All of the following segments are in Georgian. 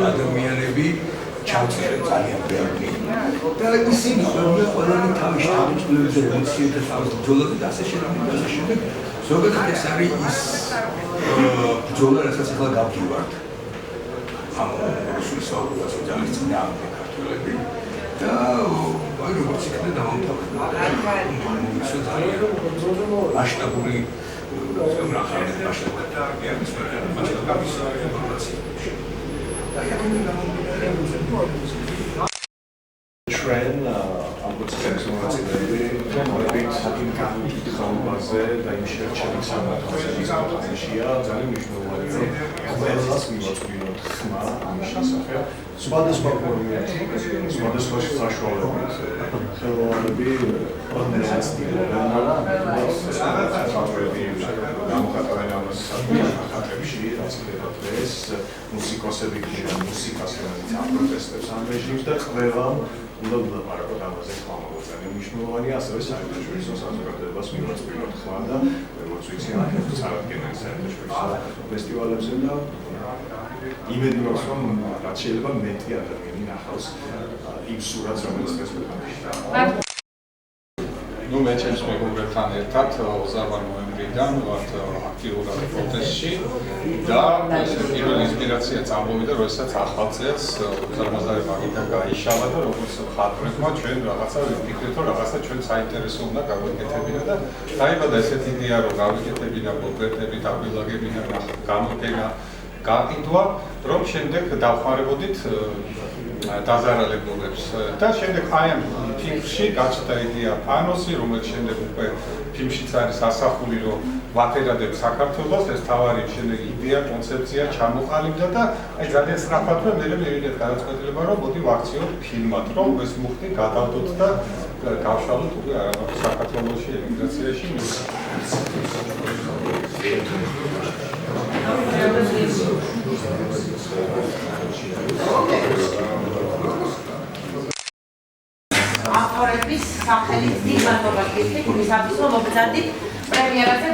ადამიანები ჩავწერენ ძალიან ბევრი და ისინი ყველანი თავის შტაბში ემოციებთან თავის ბრძოლაზე და ასე შემდეგ ზოგადად ეს არის ის ბრძოლა რასაც ახლა გავგივართ ამ რუსული საუბრის ძალიან ძნელია ქართველები და აი როგორც იქნება დავამთავრებთ ისე ძალიან მასშტაბური Trend ambos sexuales de morir sakin kanit ხალბაზე და იმ შერჩევის სამართლებია ძალიან მნიშვნელოვანია. ყველას მივაწვდით ხმა ამის შესახებ. სხვადასხვა ფორმებში, სხვადასხვა საშუალებით ხელოვნები პროდუქციას გამოგატარებაში რაც ხდება დღეს მუსიკოსები მუსიკას პროტესტებს ამ რეჟიმს და ყველამ უნდა ვლაპარაკოთ ამაზე ხმამაღლზე მნიშვნელოვანია ასევე საერთაშორისო საზოგადოებას მივაწვდით ხმა და როგორც ვიცი წარადგენენ საერთაშორისო ფესტივალებზე და იმედი მაქვს რომ რაც შეიძლება მეტი ადამიანი ნახავს იმ სურათს რომელიც დღეს გვექნება. Ну, მე ჩემს მეგობრებთან ერთად 28 ნოემბრიდან ვართ აქტიურად პროტესტში და პირველი ინსპირაცია წამოვიდა, როდესაც ახალწელს უზარმაზარი მაგითა გაიშალა და როგორც ხალხმა ჩვენ რაღაცა ვიფიქრეთ, რომ რაღაცა ჩვენ საინტერესო უნდა გავაკეთებინა და დაიბადა ესეთი იდეა, რომ გავაკეთებინა კონკრეტებით, აღვილაგებინა გამოგენა გაყიდვა, რომ შემდეგ დავხმარებოდით დაზარალებულებს და შემდეგ აი ამ ფილმში გაჩნდა იდეა პანოსი, რომელიც შემდეგ უკვე ფილმშიც არის ასახული, რომ ვაფერადებ საქართველოს, ეს თავარი შემდეგ იდეა, კონცეფცია ჩამოყალიბდა და აი ძალიან სწრაფად მე მივიდეთ გადაწყვეტილება, რომ მოდი ვაქციოთ ფილმად, რომ ეს მუხტი გადავდოთ და გავშალოთ უკვე არამარტო საქართველოში ემიგრაციაში. ავტორების სახელით დიდმადლობა გიხდით იმისათვის, რომ მოგზადით პრემიერაზე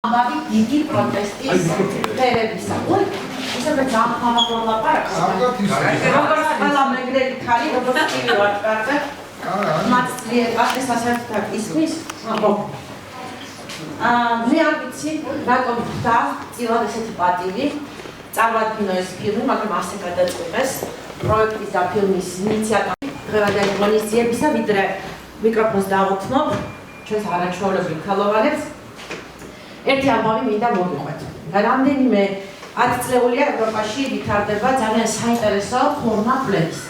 ამბავი დიდი პროტესტის ფერებისათვის. ისევე ძალიან ლაპარაკს. როგორც ყველა მეგრელი ქალი, როგორც კიდე ვარ კარგად. მათ ძლიერ პასეს ასერთად ისმის. მე არ ვიცი, რატომ ხდა წილად ესეთი პატივი წარვადგინო ეს ფილმი, მაგრამ ასე გადაწყვეტეს პროექტის და ფილმის ინიციატორი. დღევანდელი ღონისძიებისა, ვიდრე მიკროფონს დავუთმობ ჩვენს არაჩვეულებრივ ხელოვანებს. ერთი ამბავი მინდა მოვიყვეთ. რამდენიმე ათწლეულია ევროპაში ვითარდება ძალიან საინტერესო ფორმა კვლევის,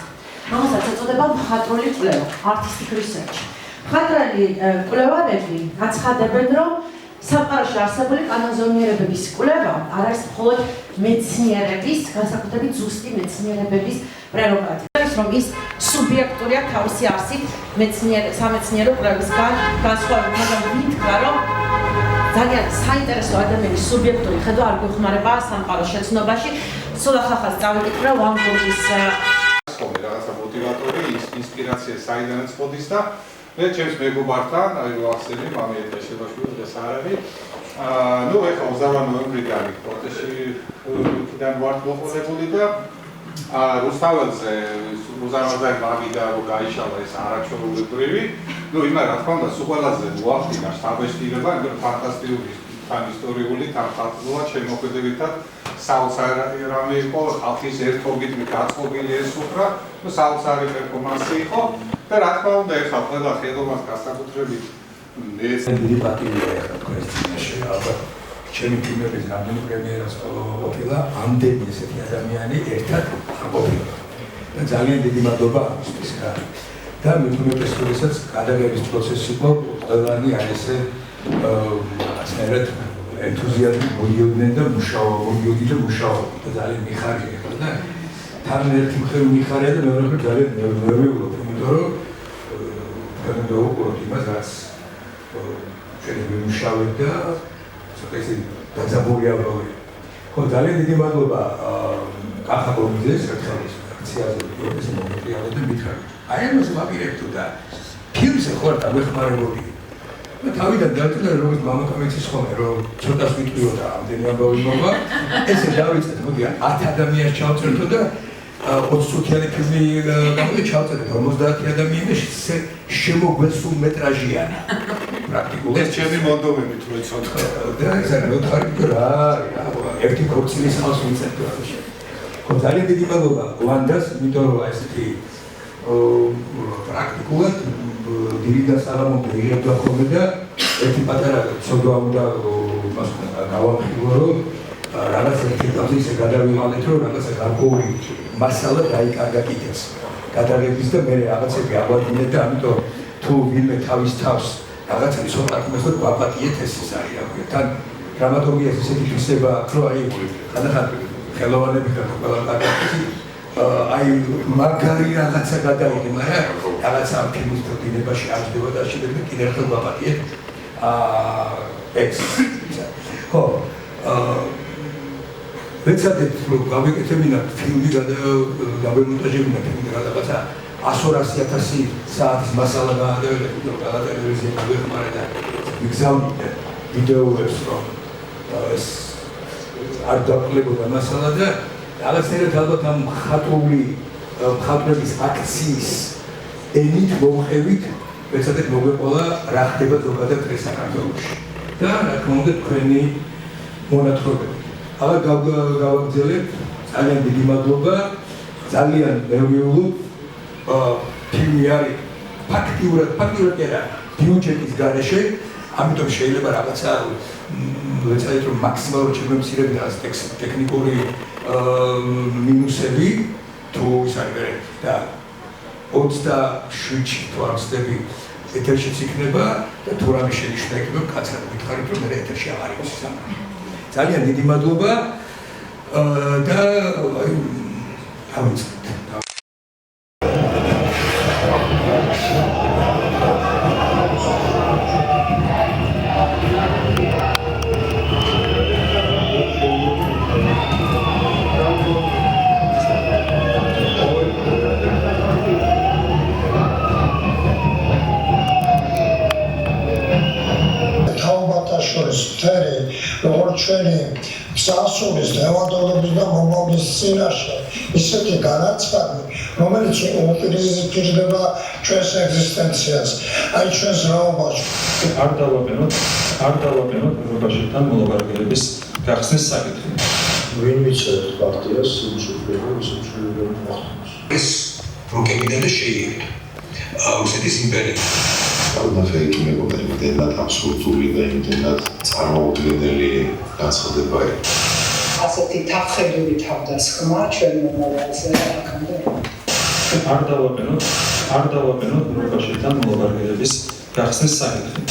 რომელსაც ეწოდება მხატვრული კვლევა, artistic research. მხატვრული კვლევარები აცხადებენ, რომ სამყაროში არსებული კანონზომიერებების კვლევა არ არის მხოლოდ მეცნიერების, განსაკუთრებით ზუსტი მეცნიერებების პრეროგატივა. რომ ის სუბიექტურია თავისი არსით სამეცნიერო კვლევისგან განსხვავებით, მაგრამ ვითქვა, რომ ძალიან საინტერესო ადამიანის სუბიექტური ხედვა არ გვეხმარება სამყაროს შეცნობაში. სულ ახალ წავიკითხე ვან გოგის რაღაცა მოტივატორი, ინსპირაცია საიდანაც მოდის და მე ჩემს მეგობართან, აი ვახსენე, მამიეთ შეშებაშვილი და სარარი. ნუ ეხლა 28 ნოემბრიდან პროტესტიდან ვართ მოყოლებული და რუსთაველზე უზარმაზარი მაგიდა რომ გაიშალა ეს არაჩვეულებრივი. ნუ იმა რა თქმა უნდა, სულ ყველაზე მოახდინა შთაბეჭდილება, იმიტომ რომ ფანტასტიკური თან ისტორიული თან ხალხურად შემოქმედებითად საოცარი რამე იყო, ხალხის ერთობით გაწყობილი ეს უფრა, ნუ საოცარი პერფორმანსი იყო და რა თქმა უნდა, ეხლა ყველა ხელოვნებას განსაკუთრებით ეს დიდი პატივია ეხლა თქვენს წინაშე, ალბათ ჩემი ფილმების რამდენი პრემიერას ყოფილა, ამდენი ესეთი ადამიანი ერთად ყოფილა. და ძალიან დიდი მადლობა ამისთვის რა. და მithumetes როდესაც გადაღების პროცესი იყო, ყველანი არ ესე ასერად ენთუზიაზმით მოდიოდნენ და მუშაობდნენ და ძალიან მიხარია ხო და თან ერთი მხრივ მიხარია და მეორე მხრივ ძალიან ნერვიულობ, იმიტომ რომ განვაუყუროთ იმას, რაც ჩვენ ვიმუშავებთ და ცოტა ისე დაძაბულია პრობლემა. ხო, ძალიან დიდი მადლობა კახა კომიტეს ერთხელის აქციაზე პროფესორ მომენტიალე და მითხრა. აი ამას ვაპირებთ და ფილმზე ხوار დამეხმარებული. და თავიდან დაწუდა როგორც მამაკაცის ხოლმე რომ ცოტას ვიტყვიოდა ამდენი ამბავი მოვა. ესე დავიწყეთ, მოდი 10 ადამიანს ჩავწერთო და 20 წუთიანი ფილმი გამოდი ჩავწერეთ 50 ადამიანის შემოგვესულ მეტრაჟიანი. პრაქტიკულად ეს ჩემი მონდომები თუ ეცოცხლე. და ეს არ მოხარით რა, ერთი ქორწილის ხალხს ვიწერთ რა. ხო, ძალიან დიდი მადლობა ლანდას, იმიტომ რომ ესეთი პრაქტიკულად დირიდა საღამომდე იღებდა ხოლმე და ერთი პატარა ცოდვა უნდა გავამხილო, რომ რაღაც ერთი თავზე ისე გადავიღალეთ, რომ რაღაცა გარკვეული მასალა დაიკარგა კიდეც. გადაღების და მე რაღაცები აღვადგინეთ და ამიტომ თუ ვინმე თავის თავს რაღაცა ისოყრაკმეს და გვაპატიეთ ეს ის არის რა ქვია. თან დრამატურგიას ისეთი ფიქსება აქვს, რომ აი ხანდახან ხელოვანები და ყველა კაცი აი მაგარი რაღაცა გადაიღე, მაგრამ რაღაცა ფილმის პროდინებაში არ ჯდება და შეიძლება კიდევ ერთხელ ვაპატიეთ ეს. ხო, ვეცადეთ რომ გავეკეთებინათ ფილმი გავემონტაჟებინათ ფილმი რაღაცა 100-200,000 საათის მასალა გადავიღეთ და გადატელევიზია გავეხმარეთ და ვიგზავნით ვიდეოებს რომ ეს არ დაკლებოდა მასალა და რაღაცნაირად ალბათ ამ მხატვრების აქციის ენით მომხევით ვეცადეთ მოგვეყოლა რა ხდება ზოგადად დღეს საქართველოში და რა თქმა უნდა თქვენი მონათხრობები. ახლა გავაგრძელებ, ძალიან დიდი მადლობა, ძალიან ნერვიულობ. ფილმი არის ფაქტიურად კი არა ბიუჯეტის გარეშე, ამიტომ შეიძლება რაღაცა ვეცადეთ რომ მაქსიმალურად შემომცირებინათ რაღაც ტექნიკური მინუსები თუ ის არის და 27 თუ არ ვცდები ეთერშიც იქნება და თუ რამე შენიშნა იქნება კაცად ვითხარით რომ მე ეთერში აღარ იყოს სამარი. ძალიან დიდი მადლობა და ავიწყეთ. როგორც ჩვენი სასულის დევანდოლების და მომავლის წინაშე ისეთი განაცხადი, რომელიც უპირისპირდება ჩვენს ეგზისტენციას, აი ჩვენს რაობაში. არ დავაყენოთ ევროპაშთან მოლაპარაკებების გახსნის საკითხი. ვინ ვიცით პარტიას სიმშვიდე მოხდოს. ეს რუკებიდან შეიძლება რუსეთის იმპერია. Altfel ეკიმებოდა იმდენად აბსურდული და იმდენად წარმოუდგენელი განცხადება. ასეთი თავხედული თავდასხმა ჩვენ მომავალზე აქამდე არ დავაყენოთ ევროპაშთან მოლაპარაკებების გახსნის საკითხი.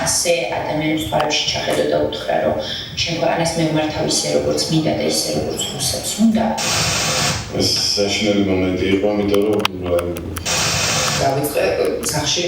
ასე ადამიანებს ფარებში ჩახედო და უთხრა, რომ ჩემ ქვეყანას მევმართავ ისე, როგორც მინდა და ისე, როგორც რუსებს უნდა. ეს საშინელი მომენტი იყო, იმიტომ რომ დავიწყე სახში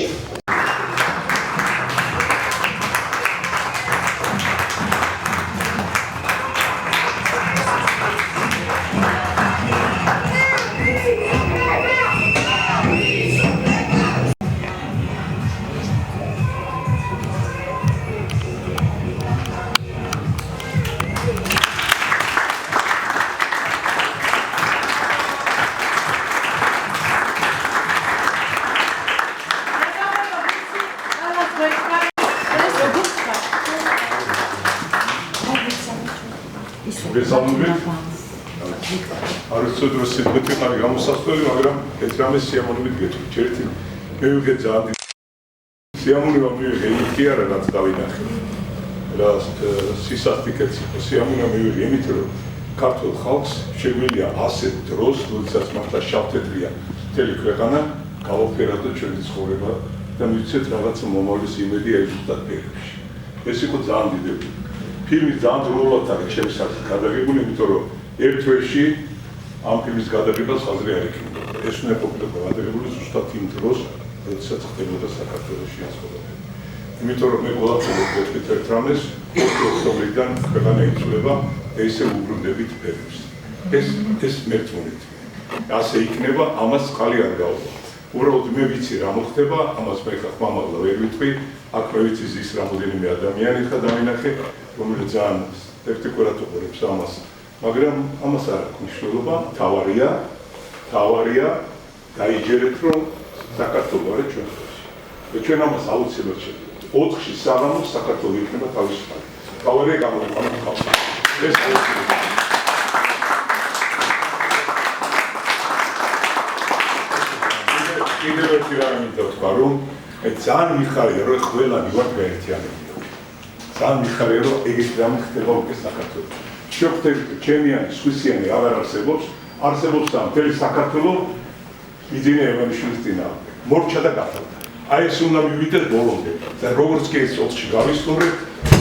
არცოდროს სიტყვით არის გამოსასწორი, მაგრამ ეს რამე სიამოვნებით გეტყვით. ერთი მივიღეთ ძალიან დიდი სიამოვნება მივიღე იქი არა რაც დავინახე. და სისასტიკეც სიამოვნო მივიღე იმით, რომ ქართულ ხალხს შეგვიძლია ასეთ დროს, როდესაც მართლა შავთეთრია მთელი ქვეყანა, გავაფერადოთ ჩვენი ცხოვრება და მივცეთ რაღაცა მომავლის იმედი აი ზუსტად პერიოდში. ეს იყო ძალიან დიდი. ფილმი ძალიან დროულად არის ჩემსათვის გადაღებული, იმიტომ რომ ერთ თვეში ამ ფილმის გადაღებას ხაზი არ იქნებოდა. ეს უნდა ყოფილიყო გადაღებული ზუსტად იმ დროს, როდესაც ხდებოდა საქართველოში ეს ყველაფერი. იმიტომ რომ მე ყველაფერს ვეთქვით ერთ რამეს, ოქტომბრიდან ქვეყანა იცვლება და ისე უბრუნდებით ფერებს. ეს მერწმუნით. ასე იქნება, ამას წყალი არ გაუვა. უბრალოდ მე ვიცი რა მოხდება, ამას მე ხა ხმამაღლა ვერ ვიტყვი, აქ მე ვიცი ის რამოდენიმე ადამიანი ხა დავინახე, რომელიც ძალიან ეფექტურად უყურებს ამას. მაგრამ ამას არ აქვს მნიშვნელობა, თავარია დაიჯერეთ, რომ საქართველო არის ჩვენ. ჩვენ ამას აუცილებლად შევიდეთ. 4-ში საღამოს საქართველო იქნება თავისუფალი. თავარია გამოიყვანოთ ხალხს. ეს კიდევ ერთი რამე მინდა ვთქვა, რომ ძალიან მიხარია, რომ ყველანი ვართ გაერთიანებული. ძალიან მიხარია, რომ ეგეთი რამე ხდება უკვე საქართველოში. შევხვდებით, ჩემიანი, სხვისიანი აღარ არსებობს, არსებობს და მთელი საქართველო იძინე ევანიშვილის წინააღმდეგ. მორჩა და გახდა. აი ეს უნდა მივიდეთ ბოლომდე. და როგორც კი ეს 4-ში გავისწორეთ,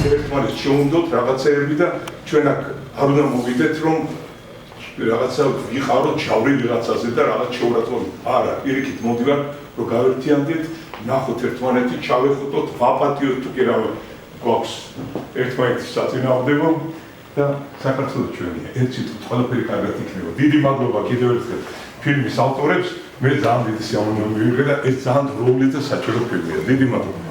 ერთმანეთს შევუნდოთ რაღაცეები და ჩვენ აქ არ უნდა მოვიდეთ, რომ რაღაცა ვიყავრო ჩავრი ვიღაცაზე და რაღაც შეურაცხყოფა. არა, პირიქით მოდივარ, რომ გავერთიანდეთ, ნახოთ ერთმანეთი, ჩავეხუტოთ, ვაპატიოთ თუ კი რა გვაქვს ერთმანეთის საწინააღმდეგო და საქართველო ჩვენია. ერთ სიტყვით ყველაფერი კარგად იქნება. დიდი მადლობა კიდევ ერთხელ ფილმის ავტორებს. მე ძალიან დიდი სიამოვნება მივიღე და ეს ძალიან დროული და საჭირო ფილმია. დიდი მადლობა.